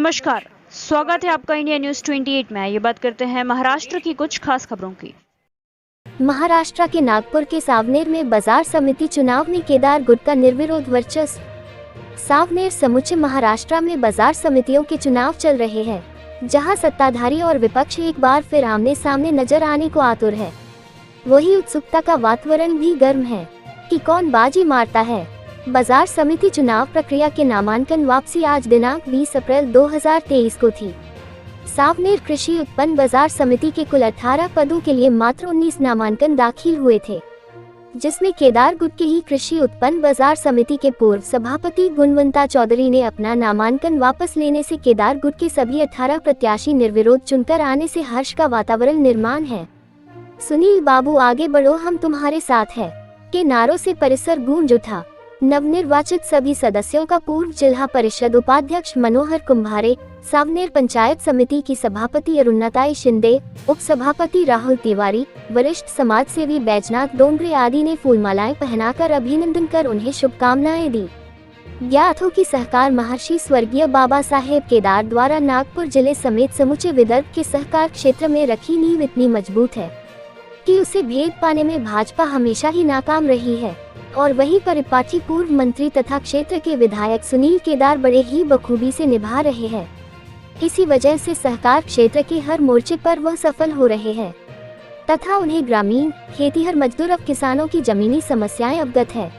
नमस्कार, स्वागत है आपका इंडिया न्यूज 28 में। ये बात करते हैं महाराष्ट्र की कुछ खास खबरों की। महाराष्ट्र के नागपुर के सावनेर में बाजार समिति चुनाव में केदार गुट का निर्विरोध वर्चस्व। सावनेर समूचे महाराष्ट्र में बाजार समितियों के चुनाव चल रहे हैं, जहां सत्ताधारी और विपक्ष एक बार फिर आमने सामने नजर आने को आतुर है। वही उत्सुकता का वातावरण भी गर्म है कि कौन बाजी मारता है। बाजार समिति चुनाव प्रक्रिया के नामांकन वापसी आज दिनांक 20 अप्रैल 2023 को थी। सावनेर कृषि उत्पन्न बाजार समिति के कुल 18 पदों के लिए मात्र 19 नामांकन दाखिल हुए थे, जिसमें केदार गुट के ही कृषि उत्पन्न बाजार समिति के पूर्व सभापति गुणवंता चौधरी ने अपना नामांकन वापस लेने से केदार गुट के सभी 18 प्रत्याशी निर्विरोध चुनकर आने से हर्ष का वातावरण निर्माण है। सुनील बाबू आगे बढ़ो, हम तुम्हारे साथ हैं के नारों से परिसर गूंज उठा। नवनिर्वाचित सभी सदस्यों का पूर्व जिला परिषद उपाध्यक्ष मनोहर कुंभारे, सावनेर पंचायत समिति की सभापति अरुणताई शिंदे, उप सभापति राहुल तिवारी, वरिष्ठ समाजसेवी बैजनाथ डोंगरे आदि ने फूलमालाएं पहनाकर अभिनंदन कर उन्हें शुभकामनाएं दी। ज्ञात हो कि सहकार महर्षि स्वर्गीय बाबा साहेब केदार द्वारा नागपुर जिले समेत समूचे विदर्भ के सहकार क्षेत्र में रखी नींव इतनी मजबूत है कि उसे भेद पाने में भाजपा हमेशा ही नाकाम रही है। और वहीं परिपाटी पूर्व मंत्री तथा क्षेत्र के विधायक सुनील केदार बड़े ही बखूबी से निभा रहे हैं। इसी वजह से सहकार क्षेत्र के हर मोर्चे पर वह सफल हो रहे हैं तथा उन्हें ग्रामीण खेतीहर मजदूर और किसानों की जमीनी समस्याएं अवगत है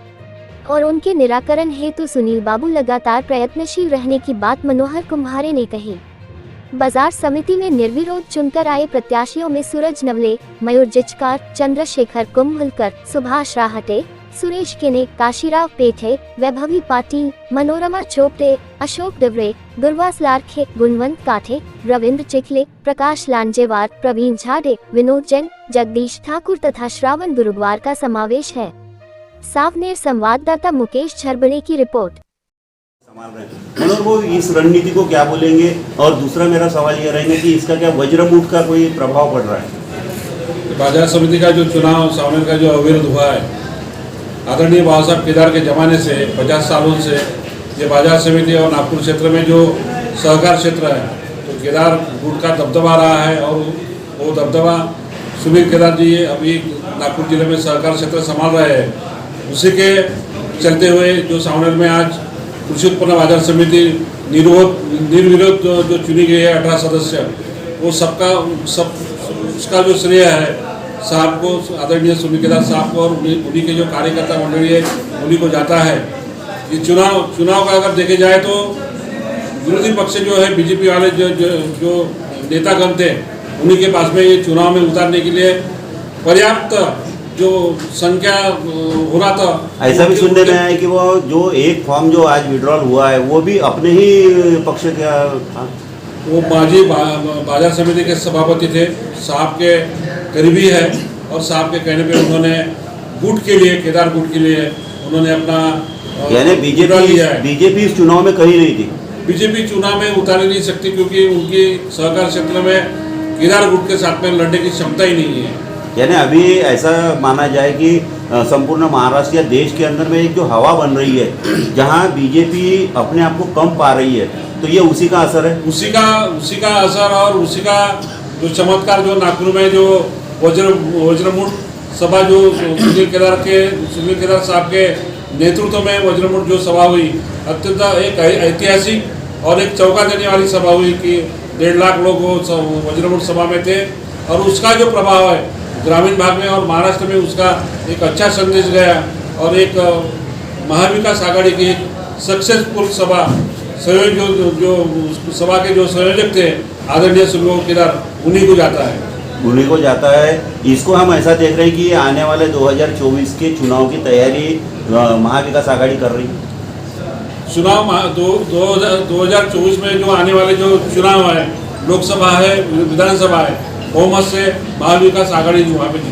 और उनके निराकरण हेतु सुनील बाबू लगातार प्रयत्नशील रहने की बात मनोहर कुंभारे ने कही। बाजार समिति में निर्विरोध चुनकर आए प्रत्याशियों में सूरज नवले, मयूर जिचकार, चंद्रशेखर कुंभलकर, सुभाष राहटे, सुरेश केने, काशीराव पेठे, वैभवी पाटिल, मनोरमा चोपड़े, अशोक डिवरे, दुर्वास लारखे, गुणवंत काठे, रविंद्र चिखले, प्रकाश लांजेवार, प्रवीण झाडे, विनोद जैन, जगदीश ठाकुर तथा श्रावण गुरुवार का समावेश है। सावनेर संवाददाता मुकेश छरबड़े की रिपोर्ट। मनोहर वो इस रणनीति को क्या बोलेंगे, और दूसरा मेरा सवाल ये रहेगा कि इसका क्या वज्रमुठ का कोई प्रभाव पड़ रहा है? बाजार समिति का जो चुनाव सावनेर का जो अविरत हुआ है, आदरणीय बाबा साहब केदार के ज़माने से 50 सालों से ये बाजार समिति और नागपुर क्षेत्र में जो सहकार क्षेत्र है, तो केदार गुट का दबदबा रहा है और वो दबदबा सुनील केदार जी अभी नागपुर जिले में सहकार क्षेत्र संभाल रहे हैं। उसी के चलते हुए जो सावनेर में आज कृषि उत्पन्न बाजार समिति निर्विरोध जो चुनी गई है 18 सदस्य, वो उसका जो श्रेय है साहब को, आदरणीय सुनील केदार साहब को और उन्हीं के जो कार्यकर्ता मंडली है उन्हीं को जाता है। ये चुनाव का अगर देखे जाए तो विरोधी पक्ष जो है बीजेपी वाले जो नेतागण थे, उन्हीं के पास में ये चुनाव में उतारने के लिए पर्याप्त जो संख्या हो रहा था। ऐसा भी सुनने में आया है कि वो जो एक फॉर्म जो आज विड्रॉल हुआ है वो भी अपने ही पक्ष का था। वो माजी बाजार समिति के सभापति थे, साहब के करीबी है और साहब के कहने पे उन्होंने गुट के लिए, केदार गुट के लिए उन्होंने अपना यानी बीजेपी इस चुनाव में कहीं नहीं थी। बीजेपी चुनाव में उतार ही नहीं सकती क्योंकि उनकी सहकार क्षेत्र में केदार गुट के साथ में लड़ने की क्षमता ही नहीं है। यानी अभी ऐसा माना जाए कि संपूर्ण महाराष्ट्र या देश के अंदर में एक जो हवा बन रही है जहां बीजेपी अपने आप को कम पा रही है, तो ये उसी का असर है। उसी का असर और उसी का जो चमत्कार जो नागपुर में जो वज्रमुठ सभा जो सुनील केदार साहब के नेतृत्व में वज्रमुठ जो सभा हुई, अत्यंत एक ऐतिहासिक और एक चौंका देने वाली सभा हुई कि 1.5 लाख लोग वज्रमुठ सभा में थे और उसका जो प्रभाव है ग्रामीण भाग में और महाराष्ट्र में उसका एक अच्छा संदेश गया और एक महाविकास आघाड़ी की एक सक्सेसफुल सभा जो सभा के जो संयोजक थे आदरणीय सुनील केदार, उन्हीं को जाता है। इसको हम ऐसा देख रहे हैं कि आने वाले 2024 के चुनाव की तैयारी महाविकास आघाड़ी कर रही है। चुनाव 2024 में जो आने वाले जो चुनाव है, लोकसभा है, विधानसभा है, बहुमत से महाविकास आघाड़ी वहाँ पे जीती।